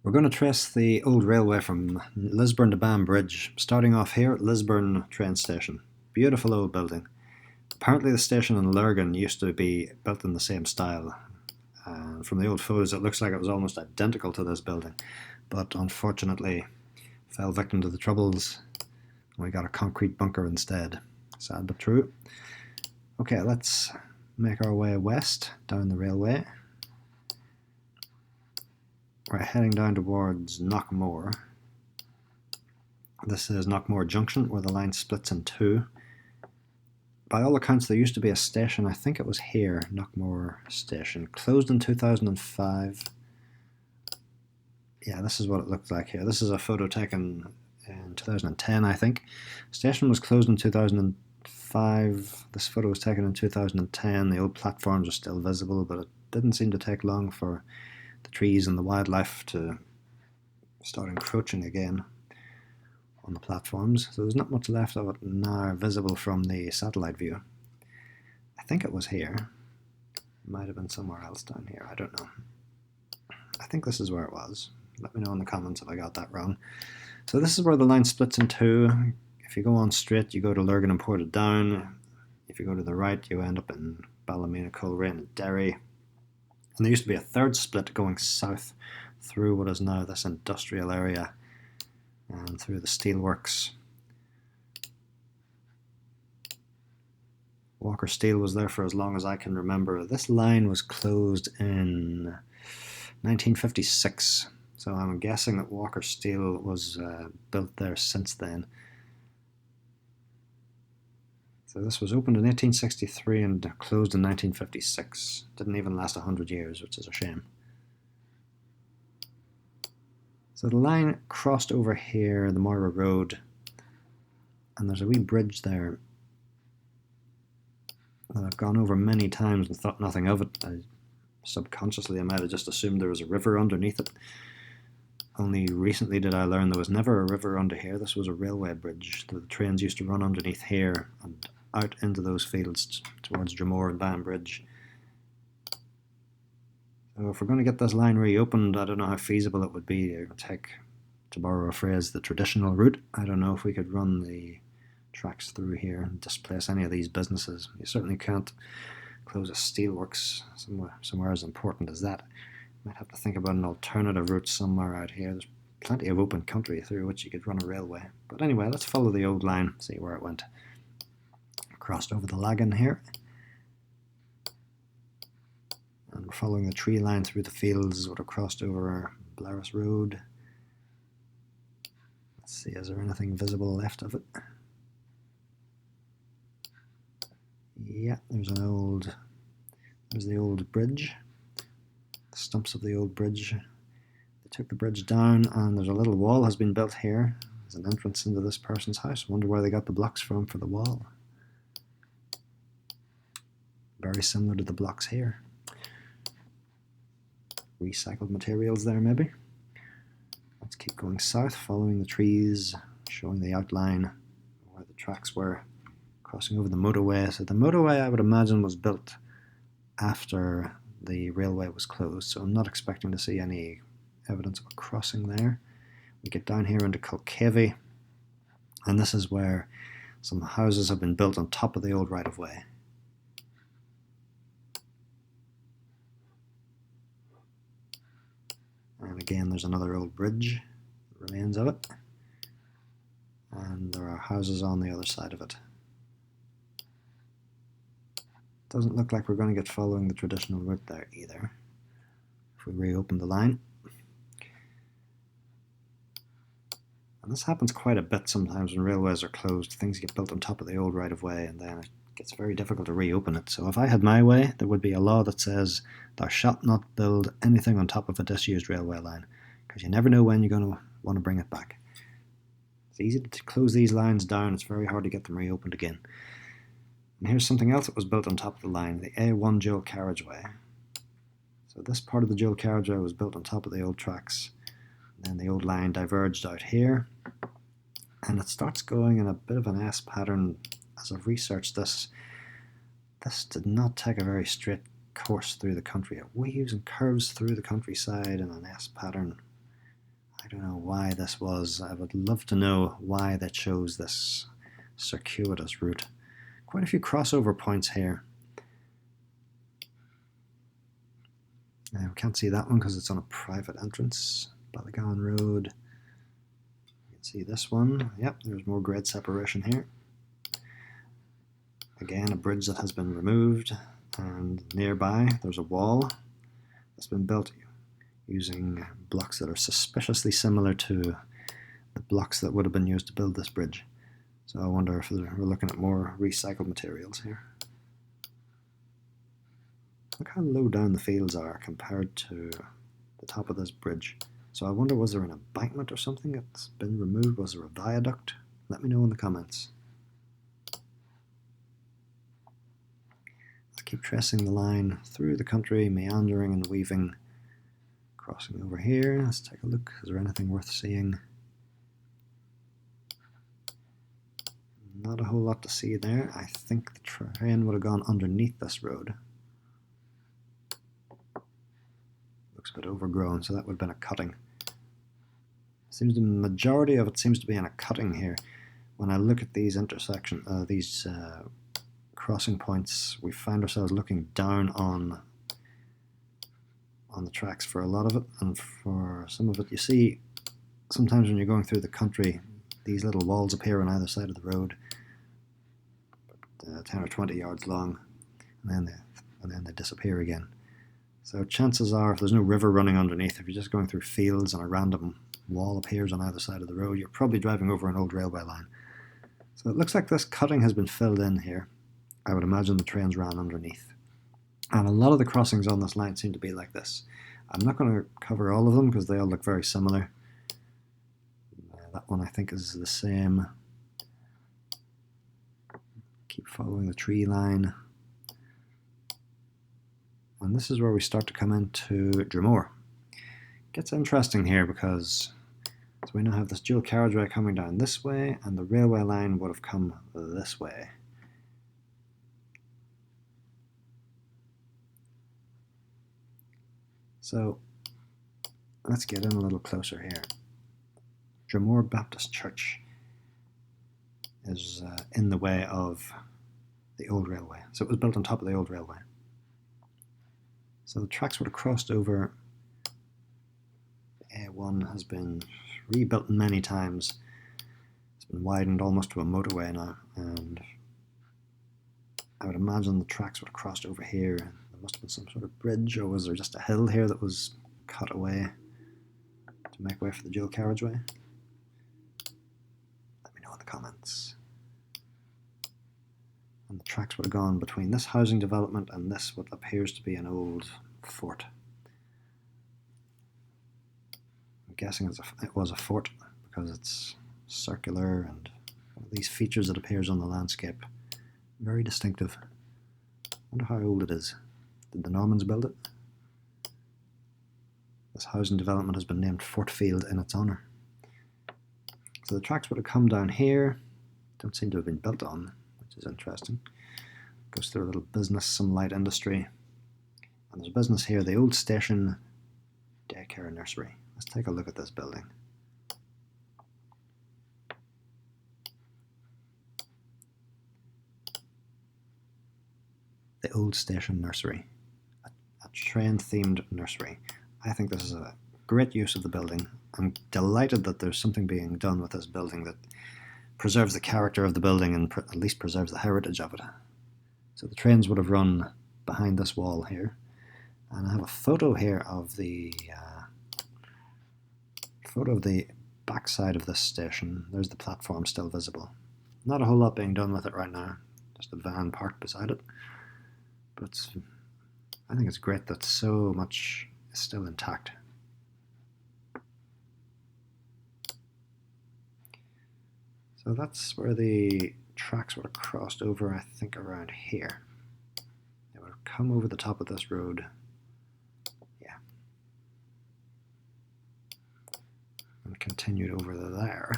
We're going to trace the old railway from Lisburn to Banbridge, starting off here at Lisburn train station. Beautiful old building. Apparently the station in Lurgan used to be built in the same style. And from the old photos it looks like it was almost identical to this building, but unfortunately fell victim to the Troubles and we got a concrete bunker instead. Sad but true. Okay, let's make our way west down the railway. We're heading down towards Knockmore. This is Knockmore junction where the line splits in two. By all accounts there used to be a station, I think it was here, Knockmore station, closed in 2005. Yeah, this is what it looked like here. This is a photo taken in 2010, I think. Station was closed in 2005. This photo was taken in 2010. The old platforms are still visible, but it didn't seem to take long for the trees and the wildlife to start encroaching again on the platforms. So there's not much left of it now visible from the satellite view. I think it was here. It might have been somewhere else down here. I don't know. I think this is where it was. Let me know in the comments if I got that wrong. So this is where the line splits in two. If you go on straight, you go to Lurgan and Portadown. If you go to the right, you end up in Ballymena, Coleraine and Derry. And there used to be a third split going south through what is now this industrial area and through the steelworks. Walker Steel was there for as long as I can remember. This line was closed in 1956, so I'm guessing that Walker Steel was built there since then. So this was opened in 1863 and closed in 1956. Didn't even last 100 years, which is a shame. So the line crossed over here, the Moira Road, and there's a wee bridge there that I've gone over many times and thought nothing of it. Subconsciously I might have just assumed there was a river underneath it. Only recently did I learn there was never a river under here. This was a railway bridge. The trains used to run underneath here and out into those fields towards Dromore and Banbridge. So if we're going to get this line reopened, I don't know how feasible it would be to take, to borrow a phrase, the traditional route. I don't know if we could run the tracks through here and displace any of these businesses. You certainly can't close a steelworks somewhere as important as that. Might have to think about an alternative route somewhere out here. There's plenty of open country through which you could run a railway. But anyway, let's follow the old line, see where it went. Crossed over the Lagan here. And we're following the tree line through the fields, would have crossed over Blaris Road. Let's see, is there anything visible left of it? Yeah, there's the old bridge. The stumps of the old bridge. They took the bridge down and there's a little wall has been built here. There's an entrance into this person's house. Wonder where they got the blocks from for the wall. Very similar to the blocks here. Recycled materials there maybe. Let's keep going south, following the trees, showing the outline where the tracks were, crossing over the motorway. So the motorway, I would imagine, was built after the railway was closed, so I'm not expecting to see any evidence of a crossing there. We get down here into Kilcavey, and this is where some houses have been built on top of the old right-of-way. And again, there's another old bridge, remains of it, and there are houses on the other side of it. Doesn't look like we're going to get following the traditional route there either, if we reopen the line. And this happens quite a bit sometimes when railways are closed. Things get built on top of the old right-of-way and then it gets very difficult to reopen it. So if I had my way, there would be a law that says thou shalt not build anything on top of a disused railway line, because you never know when you're going to want to bring it back. It's easy to close these lines down, it's very hard to get them reopened again. And here's something else that was built on top of the line, the A1 dual carriageway. So this part of the dual carriageway was built on top of the old tracks. Then the old line diverged out here, and it starts going in a bit of an S pattern. As I've researched this did not take a very straight course through the country. It weaves and curves through the countryside in an S pattern I don't know why this was. I would love to know why they chose this circuitous route. Quite a few crossover points here. We can't see that one because it's on a private entrance. Ballygowan Road. You can see this one. Yep, there's more grade separation here. Again, a bridge that has been removed, and nearby there's a wall that's been built using blocks that are suspiciously similar to the blocks that would have been used to build this bridge. So I wonder if we're looking at more recycled materials here. Look how low down the fields are compared to the top of this bridge. So I wonder, was there an embankment or something that's been removed? Was there a viaduct? Let me know in the comments. Let's keep tracing the line through the country, meandering and weaving. Crossing over here, let's take a look. Is there anything worth seeing? Not a whole lot to see there. I think the train would have gone underneath this road. Looks a bit overgrown, so that would have been a cutting. Seems the majority of it seems to be in a cutting here. When I look at these crossing points, we find ourselves looking down on the tracks for a lot of it, and for some of it you see sometimes when you're going through the country these little walls appear on either side of the road, 10 or 20 yards long, and then they disappear again. So chances are, if there's no river running underneath, if you're just going through fields and a random wall appears on either side of the road, you're probably driving over an old railway line. So it looks like this cutting has been filled in here. I would imagine the trains ran underneath. And a lot of the crossings on this line seem to be like this. I'm not going to cover all of them because they all look very similar. That one I think is the same. Keep following the tree line. And this is where we start to come into Dromore. Gets interesting here because so we now have this dual carriageway coming down this way, and the railway line would have come this way. So let's get in a little closer here. Dromore Baptist Church is in the way of the old railway. So it was built on top of the old railway. So the tracks would have crossed over. The A1 has been rebuilt many times. It's been widened almost to a motorway now, and I would imagine the tracks would have crossed over here. There must have been some sort of bridge, or was there just a hill here that was cut away to make way for the dual carriageway? Let me know in the comments. And the tracks would have gone between this housing development and this, what appears to be an old fort. I'm guessing it was a fort because it's circular and one of these features that appears on the landscape. Very distinctive. I wonder how old it is. Did the Normans build it? This housing development has been named Fort Field in its honour. So the tracks would have come down here. Don't seem to have been built on, which is interesting. Goes through a little business, some light industry. And there's a business here, the old station daycare nursery. Let's take a look at this building. The old station nursery. A train-themed nursery. I think this is a great use of the building. I'm delighted that there's something being done with this building that preserves the character of the building and at least preserves the heritage of it. So the trains would have run behind this wall here. And I have a photo here of the backside of this station. There's the platform still visible. Not a whole lot being done with it right now. Just a van parked beside it. But I think it's great that so much is still intact. So that's where the tracks would have crossed over, I think around here. They would have come over the top of this road. Yeah. And continued over there.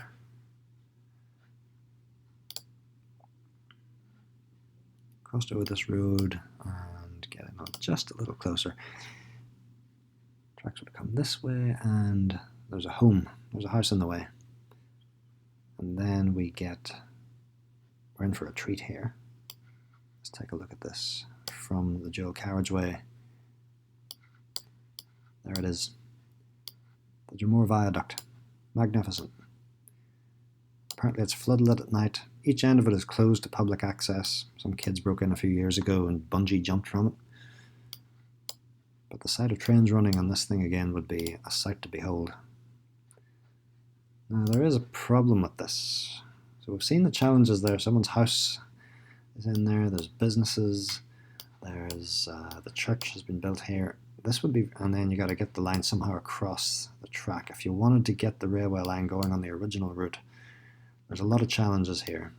Crossed over this road and getting on just a little closer. Tracks would have come this way and there's a home, there's a house in the way. And then we're in for a treat here. Let's take a look at this from the dual carriageway. There it is. The Dromore viaduct. Magnificent. Apparently it's floodlit at night. Each end of it is closed to public access. Some kids broke in a few years ago and bungee jumped from it. But the sight of trains running on this thing again would be a sight to behold. Now there is a problem with this. So we've seen the challenges there. Someone's house is in there. There's businesses. There's the church has been built here. This would be, and then you got to get the line somehow across the track. If you wanted to get the railway line going on the original route, there's a lot of challenges here.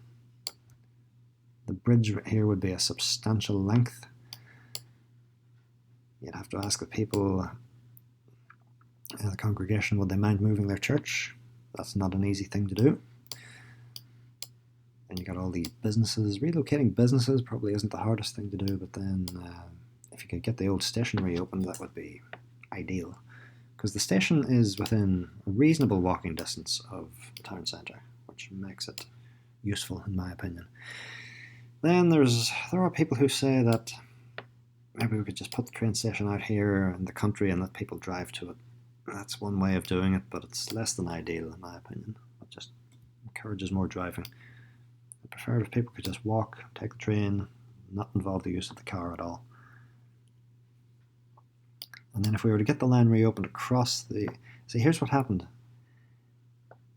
The bridge here would be a substantial length. You'd have to ask the people, the congregation, would they mind moving their church? That's not an easy thing to do. And you got all these businesses. Relocating businesses probably isn't the hardest thing to do, but then if you could get the old station reopened, that would be ideal. Because the station is within a reasonable walking distance of the town centre, which makes it useful in my opinion. Then there are people who say that maybe we could just put the train station out here in the country and let people drive to it. That's one way of doing it, but it's less than ideal in my opinion. It just encourages more driving. I prefer it if people could just walk, take the train, not involve the use of the car at all. And then if we were to get the line reopened across the... See, here's what happened.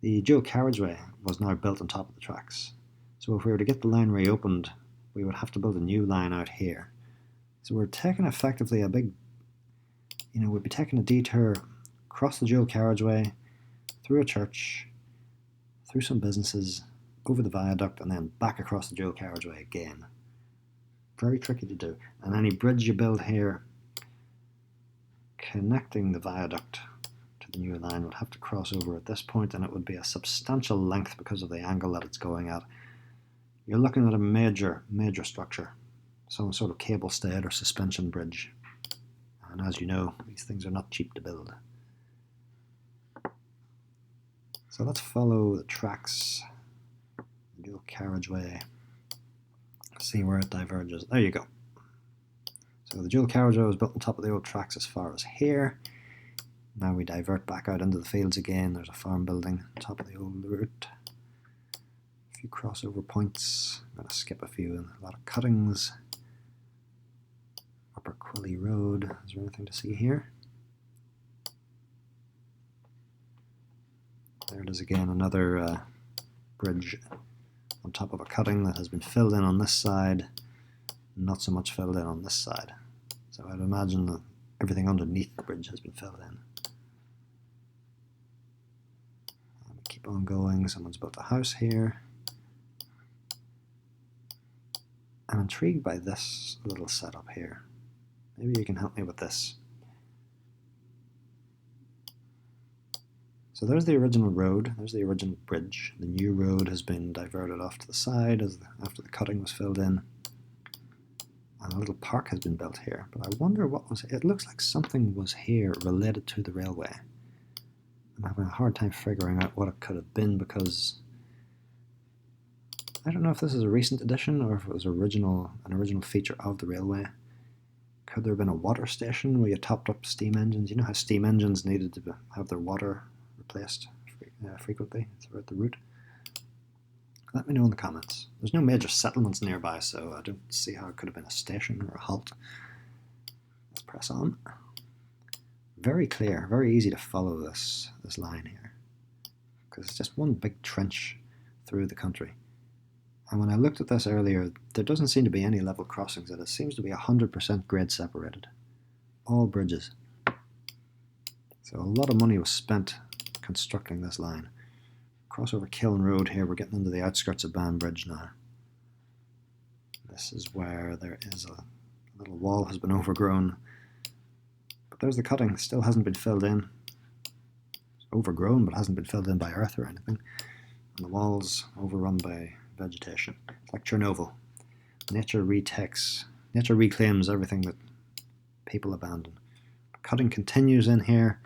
The dual carriageway was now built on top of the tracks. So if we were to get the line reopened, we would have to build a new line out here. So we're taking effectively a big... we'd be taking a detour across the dual carriageway, through a church, through some businesses, over the viaduct, and then back across the dual carriageway again. Very tricky to do. And any bridge you build here connecting the viaduct to the new line would have to cross over at this point, and it would be a substantial length because of the angle that it's going at. You're looking at a major structure, some sort of cable stayed or suspension bridge. And as you know, these things are not cheap to build. So let's follow the tracks, the dual carriageway, see where it diverges. There you go. So the dual carriageway was built on top of the old tracks as far as here. Now we divert back out into the fields again. There's a farm building on top of the old route. A few crossover points. I'm going to skip a few and a lot of cuttings. Upper Quilly Road. Is there anything to see here? There it is again, another bridge on top of a cutting that has been filled in on this side, not so much filled in on this side. So I'd imagine that everything underneath the bridge has been filled in. And keep on going, someone's built a house here. I'm intrigued by this little setup here. Maybe you can help me with this. So there's the original road, there's the original bridge. The new road has been diverted off to the side after the cutting was filled in. And a little park has been built here. But I wonder what was... It looks like something was here related to the railway. I'm having a hard time figuring out what it could have been because... I don't know if this is a recent addition or if it was an original feature of the railway. Could there have been a water station where you topped up steam engines? You know how steam engines needed to have their water replaced frequently throughout the route? Let me know in the comments. There's no major settlements nearby, so I don't see how it could have been a station or a halt. Let's press on. Very clear, very easy to follow this line here, because it's just one big trench through the country. And when I looked at this earlier, there doesn't seem to be any level crossings. It seems to be 100% grade separated. All bridges. So a lot of money was spent constructing this line. Crossover Kiln Road here, we're getting into the outskirts of Banbridge now. This is where there is a little wall has been overgrown. But there's the cutting, still hasn't been filled in. It's overgrown, but hasn't been filled in by earth or anything. And the wall's overrun by vegetation. It's like Chernobyl. Nature reclaims everything that people abandon. Cutting continues in here.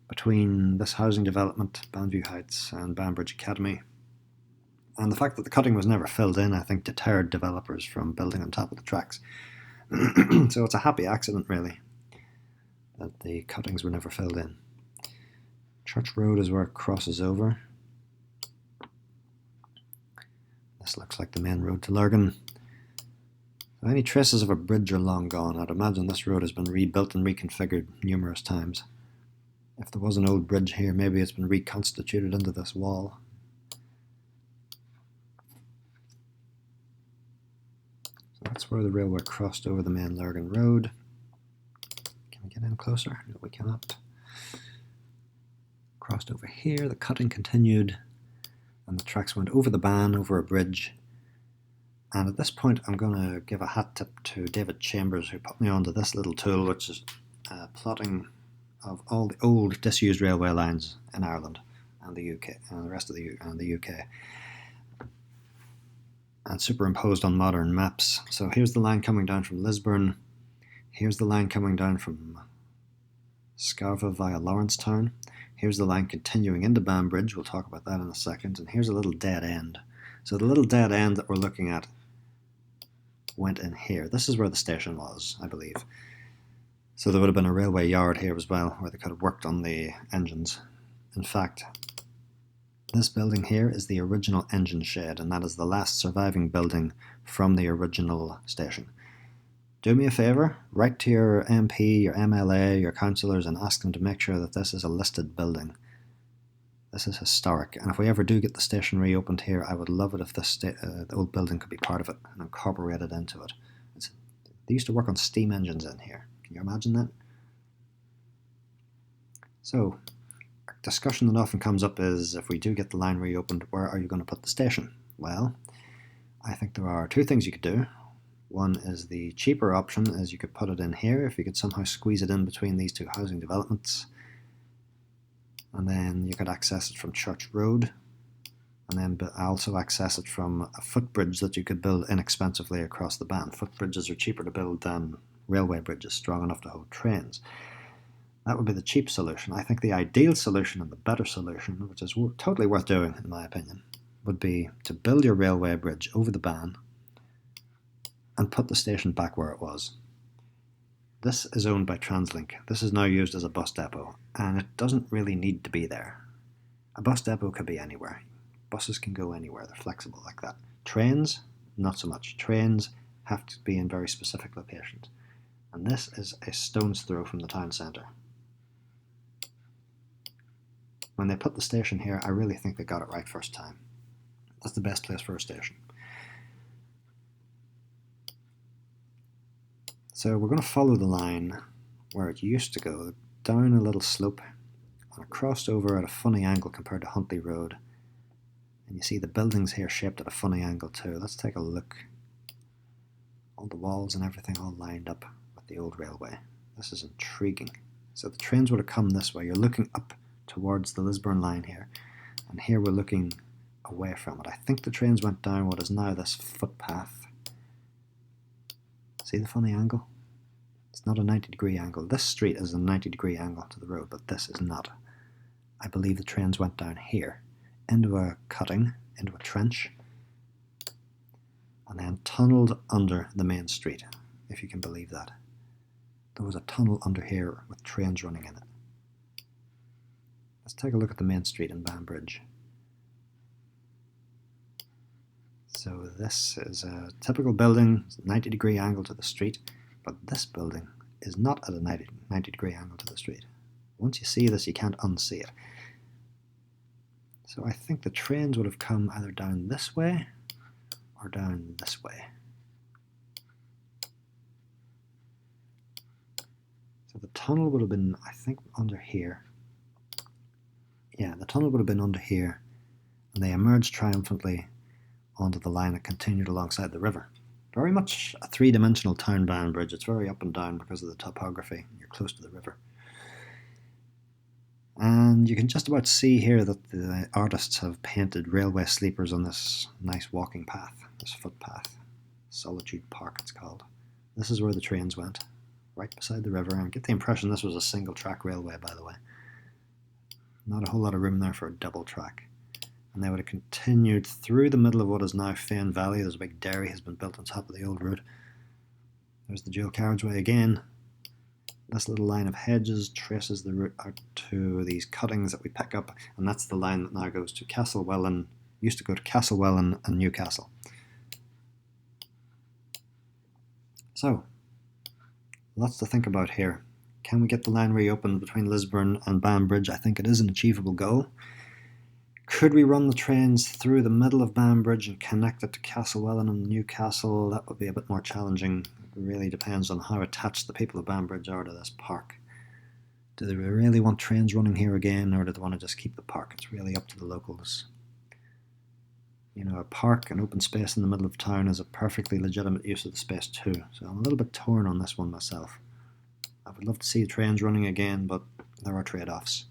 between this housing development, Banview Heights, and Banbridge Academy. And the fact that the cutting was never filled in, I think, deterred developers from building on top of the tracks. So it's a happy accident, really, that the cuttings were never filled in. Church Road is where it crosses over. This looks like the main road to Lurgan. So any traces of a bridge are long gone. I'd imagine this road has been rebuilt and reconfigured numerous times. If there was an old bridge here, maybe it's been reconstituted into this wall. So that's where the railway crossed over the main Lurgan Road. Can we get in closer? No, we cannot. Crossed over here, the cutting continued, and the tracks went over the Ban, over a bridge. And at this point, I'm going to give a hat tip to David Chambers, who put me onto this little tool, which is plotting of all the old disused railway lines in Ireland and the UK and the rest of the UK, and superimposed on modern maps. So here's the line coming down from Lisburn. Here's the line coming down from Scarva via Lawrencetown. Here's the line continuing into Banbridge. We'll talk about that in a second. And here's a little dead end. So the little dead end that we're looking at went in here. This is where the station was, I believe. So there would have been a railway yard here as well, where they could have worked on the engines. In fact, this building here is the original engine shed, and that is the last surviving building from the original station. Do me a favour, write to your MP, your MLA, your councillors, and ask them to make sure that this is a listed building. This is historic, and if we ever do get the station reopened here, I would love it if this the old building could be part of it and incorporated into it. They used to work on steam engines in here. Can you imagine that? So, a discussion that often comes up is, if we do get the line reopened, where are you going to put the station? Well, I think there are two things you could do. One is the cheaper option, is you could put it in here, if you could somehow squeeze it in between these two housing developments. And then you could access it from Church Road, and then also access it from a footbridge that you could build inexpensively across the Ban. Footbridges are cheaper to build than railway bridges strong enough to hold trains. That would be the cheap solution. I think the ideal solution and the better solution, which is totally worth doing in my opinion, would be to build your railway bridge over the Ban and put the station back where it was. This is owned by TransLink. This is now used as a bus depot, and it doesn't really need to be there. A bus depot could be anywhere. Buses can go anywhere. They're flexible like that. Trains, not so much. Trains have to be in very specific locations. And this is a stone's throw from the town centre. When they put the station here, I really think they got it right first time. That's the best place for a station. So we're going to follow the line where it used to go, down a little slope, and it crossed over at a funny angle compared to Huntley Road. And you see the buildings here shaped at a funny angle too. Let's take a look. All the walls and everything all lined up with the old railway. This is intriguing. So the trains would have come this way. You're looking up towards the Lisburn line here, and here we're looking away from it. I think the trains went down what is now this footpath. See the funny angle? It's not a 90-degree angle. This street is a 90-degree angle to the road, but this is not. I believe the trains went down here, into a cutting, into a trench, and then tunnelled under the main street, if you can believe that. There was a tunnel under here with trains running in it. Let's take a look at the main street in Banbridge. So this is a typical building, 90-degree angle to the street, but this building is not at a 90-degree angle to the street. Once you see this, you can't unsee it. So I think the trains would have come either down this way or down this way. So the tunnel would have been, I think, under here. Yeah, the tunnel would have been under here, and they emerged triumphantly onto the line that continued alongside the river. Very much a three-dimensional town Banbridge. It's very up and down because of the topography. You're close to the river. And you can just about see here that the artists have painted railway sleepers on this nice walking path, this footpath. Solitude Park it's called. This is where the trains went, right beside the river. And I get the impression this was a single track railway, by the way. Not a whole lot of room there for a double track. And they would have continued through the middle of what is now Fane Valley. There's a big dairy has been built on top of the old route. There's the dual carriageway again. This little line of hedges traces the route out to these cuttings that we pick up, and that's the line that now goes to Castlewellan, used to go to Castlewellan and Newcastle. So, lots to think about here. Can we get the line reopened between Lisburn and Banbridge? I think it is an achievable goal. Could we run the trains through the middle of Banbridge and connect it to Castlewellan and Newcastle? That would be a bit more challenging. It really depends on how attached the people of Banbridge are to this park. Do they really want trains running here again, or do they want to just keep the park? It's really up to the locals. You know, a park, an open space in the middle of town is a perfectly legitimate use of the space too. So I'm a little bit torn on this one myself. I would love to see trains running again, but there are trade-offs.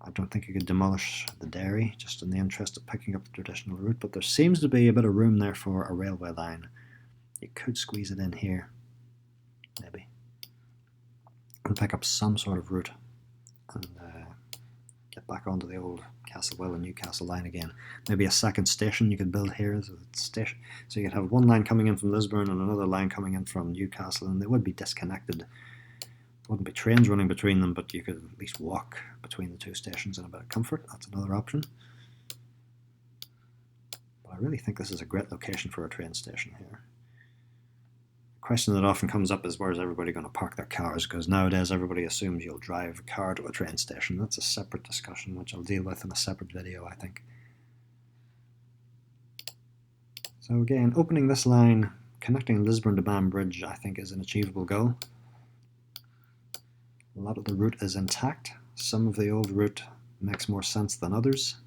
I don't think you could demolish the dairy just in the interest of picking up the traditional route, but there seems to be a bit of room there for a railway line. You could squeeze it in here, maybe, and pick up some sort of route and get back onto the old Castlewellan and Newcastle line again. Maybe a second station you could build here as a station, so you could have one line coming in from Lisburn and another line coming in from Newcastle, and they would be disconnected. Wouldn't be trains running between them, but you could at least walk between the two stations in a bit of comfort. That's another option. But I really think this is a great location for a train station here. The question that often comes up is, where's everybody going to park their cars? Because nowadays everybody assumes you'll drive a car to a train station. That's a separate discussion, which I'll deal with in a separate video, I think. So again, opening this line, connecting Lisburn to Banbridge, I think is an achievable goal. A lot of the route is intact. Some of the old route makes more sense than others.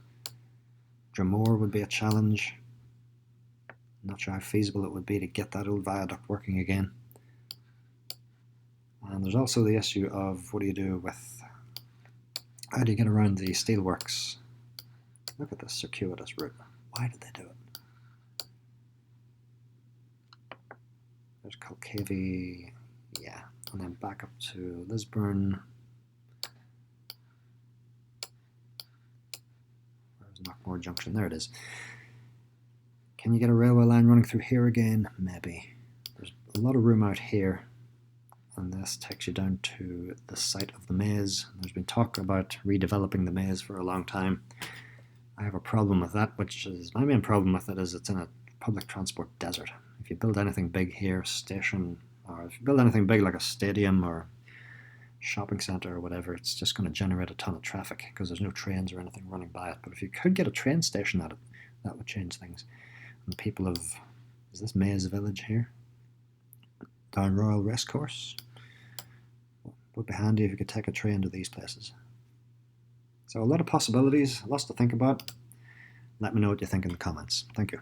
Dromore would be a challenge. Not sure how feasible it would be to get that old viaduct working again. And there's also the issue of what do you do with, how do you get around the steelworks? Look at this circuitous route. Why did they do it? There's Colcavey, yeah. And then back up to Lisburn. Where's Knockmore junction? There it is. Can you get a railway line running through here again? Maybe. There's a lot of room out here, and this takes you down to the site of the maze. There's been talk about redeveloping the maze for a long time. I have a problem with that, which is, my main problem with it is it's in a public transport desert. If you build anything big here, station, or if you build anything big like a stadium or shopping centre or whatever, it's just going to generate a ton of traffic because there's no trains or anything running by it. But if you could get a train station at it, that would change things. And people of, is this Maze Village here? Down Royal Racecourse? Would be handy if you could take a train to these places. So a lot of possibilities, lots to think about. Let me know what you think in the comments. Thank you.